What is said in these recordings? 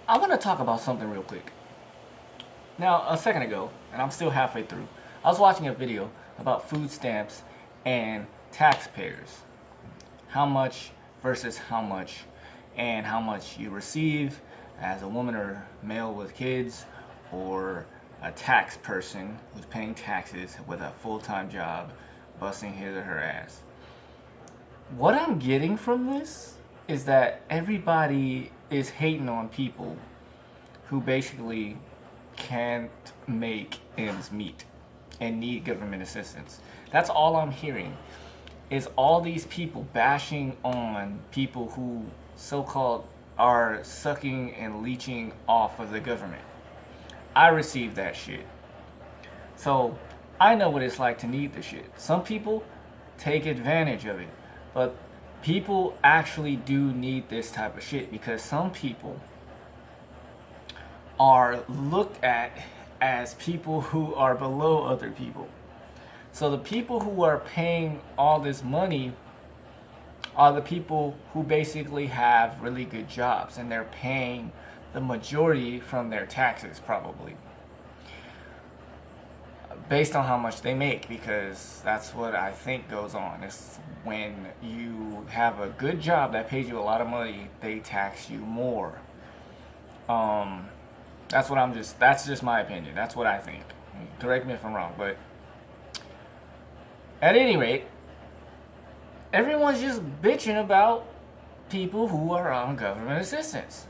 I want to talk about something real quick. Now, a second ago, and I'm still halfway through, I was watching a video about food stamps and taxpayers. How much versus how much, and how much you receive as a woman or male with kids, or a tax person who's paying taxes with a full-time job, busting his or her ass. What I'm getting from this is that everybody is hating on people who basically can't make ends meet and need government assistance. That's all I'm hearing is all these people bashing on people who so-called are sucking and leeching off of the government. I received that shit. So I know what it's like to need the shit. Some people take advantage of it, but people actually do need this type of shit because some people are looked at as people who are below other people. So the people who are paying all this money are the people who basically have really good jobs and they're paying the majority from their taxes probably based on how much they make, because that's what I think goes on. It's when you have a good job that pays you a lot of money, they tax you more. That's just my opinion. That's what I think. Correct me if I'm wrong, but at any rate, everyone's just bitching about people who are on government assistance.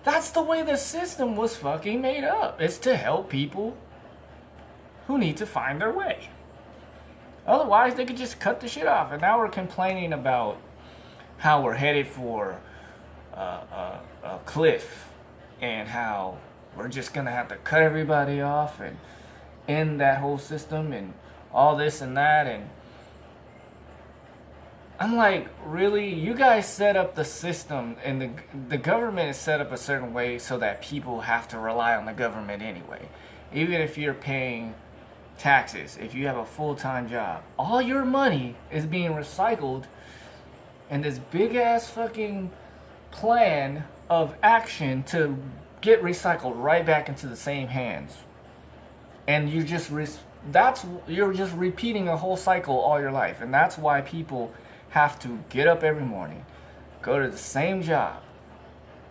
That's the way the system was fucking made up. It's to help people who need to find their way. Otherwise, they could just cut the shit off. And now we're complaining about how we're headed for a cliff and how we're just gonna have to cut everybody off and end that whole system and all this and that. And I'm like, really? You guys set up the system, and the government is set up a certain way so that people have to rely on the government anyway. Even if you're paying taxes, if you have a full-time job, all your money is being recycled in this big-ass fucking plan of action to get recycled right back into the same hands. And you're just repeating a whole cycle all your life. And that's why people have to get up every morning, go to the same job,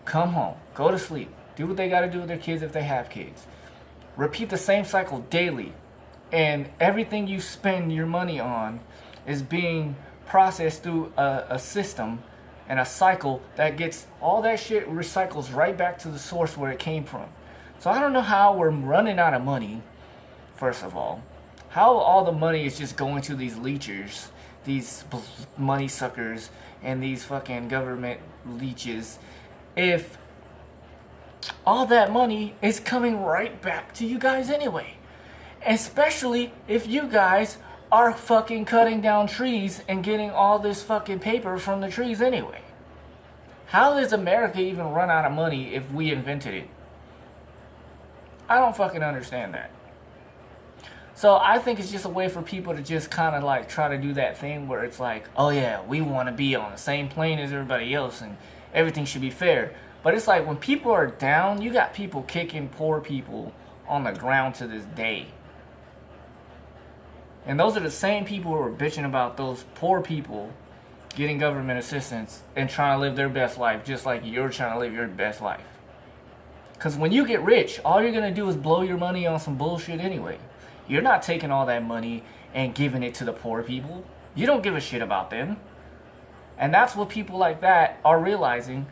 come home, go to sleep, do what they got to do with their kids if they have kids, repeat the same cycle daily, and everything you spend your money on is being processed through a system and a cycle that gets all that shit recycles right back to the source where it came from. So I don't know how we're running out of money, first of all. How all the money is just going to these leechers, these money suckers, and these fucking government leeches, if all that money is coming right back to you guys anyway. Especially if you guys are fucking cutting down trees and getting all this fucking paper from the trees anyway. How does America even run out of money if we invented it? I don't fucking understand that. So I think it's just a way for people to just kind of like try to do that thing where it's like, oh yeah, we want to be on the same plane as everybody else and everything should be fair. But it's like when people are down, you got people kicking poor people on the ground to this day. And those are the same people who are bitching about those poor people getting government assistance and trying to live their best life just like you're trying to live your best life. Because when you get rich, all you're going to do is blow your money on some bullshit anyway. You're not taking all that money and giving it to the poor people. You don't give a shit about them. And that's what people like that are realizing.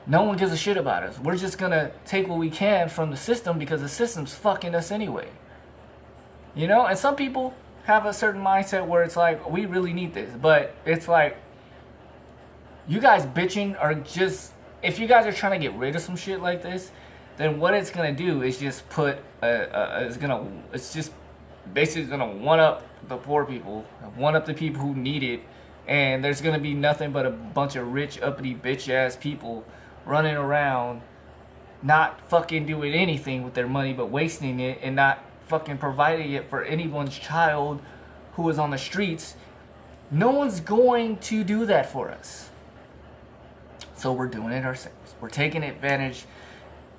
No one gives a shit about us. We're just going to take what we can from the system because the system's fucking us anyway. You know? And some people have a certain mindset where it's like, we really need this. But it's like, you guys bitching are just, if you guys are trying to get rid of some shit like this, then what it's going to do is just put, it's just basically going to one up the poor people, one up the people who need it, and there's going to be nothing but a bunch of rich, uppity, bitch-ass people running around not fucking doing anything with their money but wasting it and not fucking providing it for anyone's child who is on the streets. No one's going to do that for us. So we're doing it ourselves. We're taking advantage,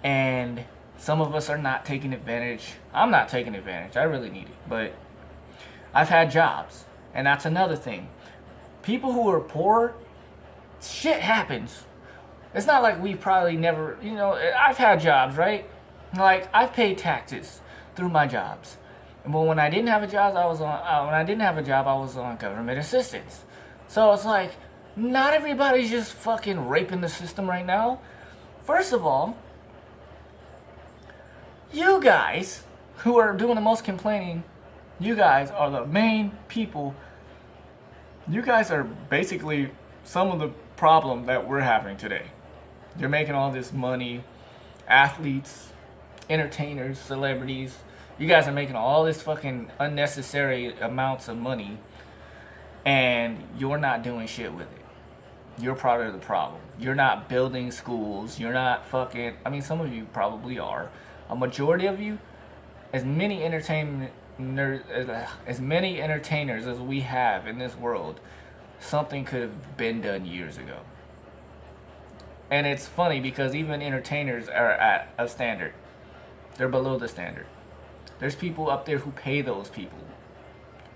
and some of us are not taking advantage. I'm not taking advantage. I really need it. But I've had jobs, and that's another thing. People who are poor, shit happens. It's not like we probably never, I've had jobs, right? Like, I've paid taxes through my jobs. But when I didn't have a job, I was on government assistance. So it's like, not everybody's just fucking raping the system right now. First of all, you guys who are doing the most complaining, you guys are the main people. You guys are basically some of the problem that we're having today. You're making all this money, athletes, entertainers, celebrities. You guys are making all this fucking unnecessary amounts of money, and you're not doing shit with it. You're part of the problem. You're not building schools. You're not fucking. I mean, some of you probably are. A majority of you, as many entertainers as we have in this world, something could have been done years ago. And it's funny because even entertainers are at a standard. They're below the standard. There's people up there who pay those people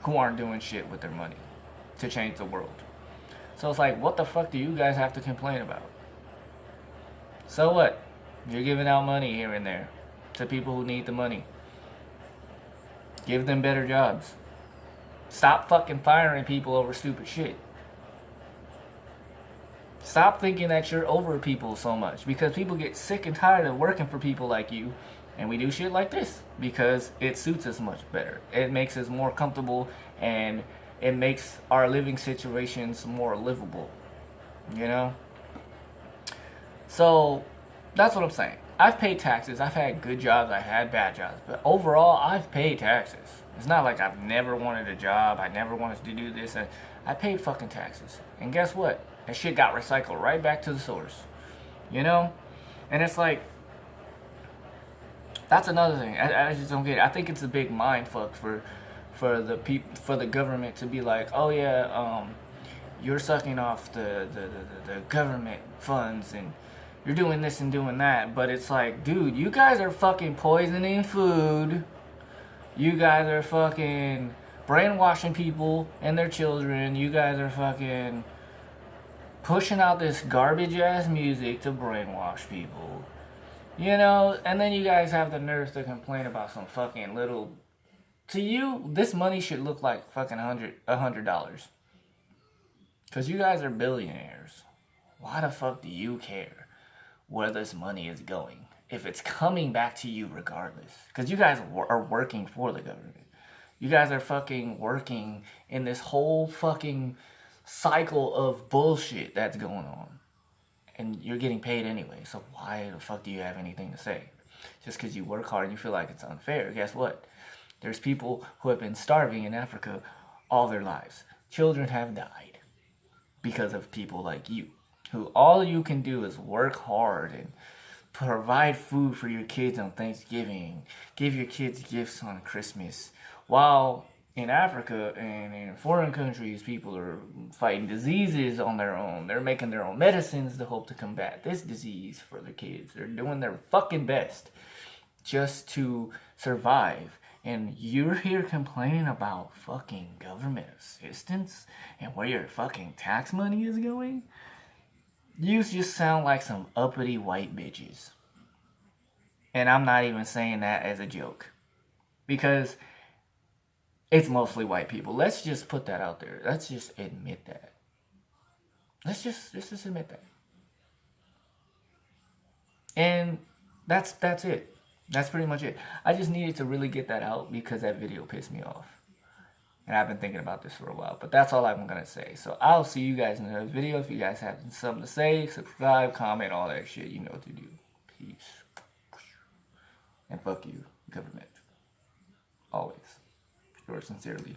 who aren't doing shit with their money to change the world. So it's like, what the fuck do you guys have to complain about? So what? You're giving out money here and there to people who need the money. Give them better jobs. Stop fucking firing people over stupid shit. Stop thinking that you're over people so much, because people get sick and tired of working for people like you, and we do shit like this because it suits us much better. It makes us more comfortable, and it makes our living situations more livable, So that's what I'm saying. I've paid taxes. I've had good jobs. I had bad jobs. But overall, I've paid taxes. It's not like I've never wanted a job. I never wanted to do this. I paid fucking taxes. And guess what? That shit got recycled right back to the source. And it's like, that's another thing. I just don't get it. I think it's a big mind fuck for the government to be like, oh yeah, you're sucking off the government funds, and you're doing this and doing that. But it's like, dude, you guys are fucking poisoning food. You guys are fucking brainwashing people and their children. You guys are fucking pushing out this garbage ass music to brainwash people. And then you guys have the nerve to complain about some fucking little. To you, this money should look like fucking $100. Because you guys are billionaires. Why the fuck do you care where this money is going if it's coming back to you regardless? Because you guys are working for the government. You guys are fucking working in this whole fucking cycle of bullshit that's going on. And you're getting paid anyway. So why the fuck do you have anything to say? Just because you work hard and you feel like it's unfair. Guess what? There's people who have been starving in Africa all their lives. Children have died because of people like you, who all you can do is work hard and provide food for your kids on Thanksgiving, give your kids gifts on Christmas, while in Africa and in foreign countries, people are fighting diseases on their own. They're making their own medicines to hope to combat this disease for their kids. They're doing their fucking best just to survive. And you're here complaining about fucking government assistance and where your fucking tax money is going? You just sound like some uppity white bitches. And I'm not even saying that as a joke. Because it's mostly white people. Let's just put that out there. Let's just admit that. Let's just admit that. And that's it. That's pretty much it. I just needed to really get that out because that video pissed me off. And I've been thinking about this for a while. But that's all I'm going to say. So I'll see you guys in another video. If you guys have something to say, subscribe, comment, all that shit. You know what to do. Peace. And fuck you, government. Always. Yours sincerely.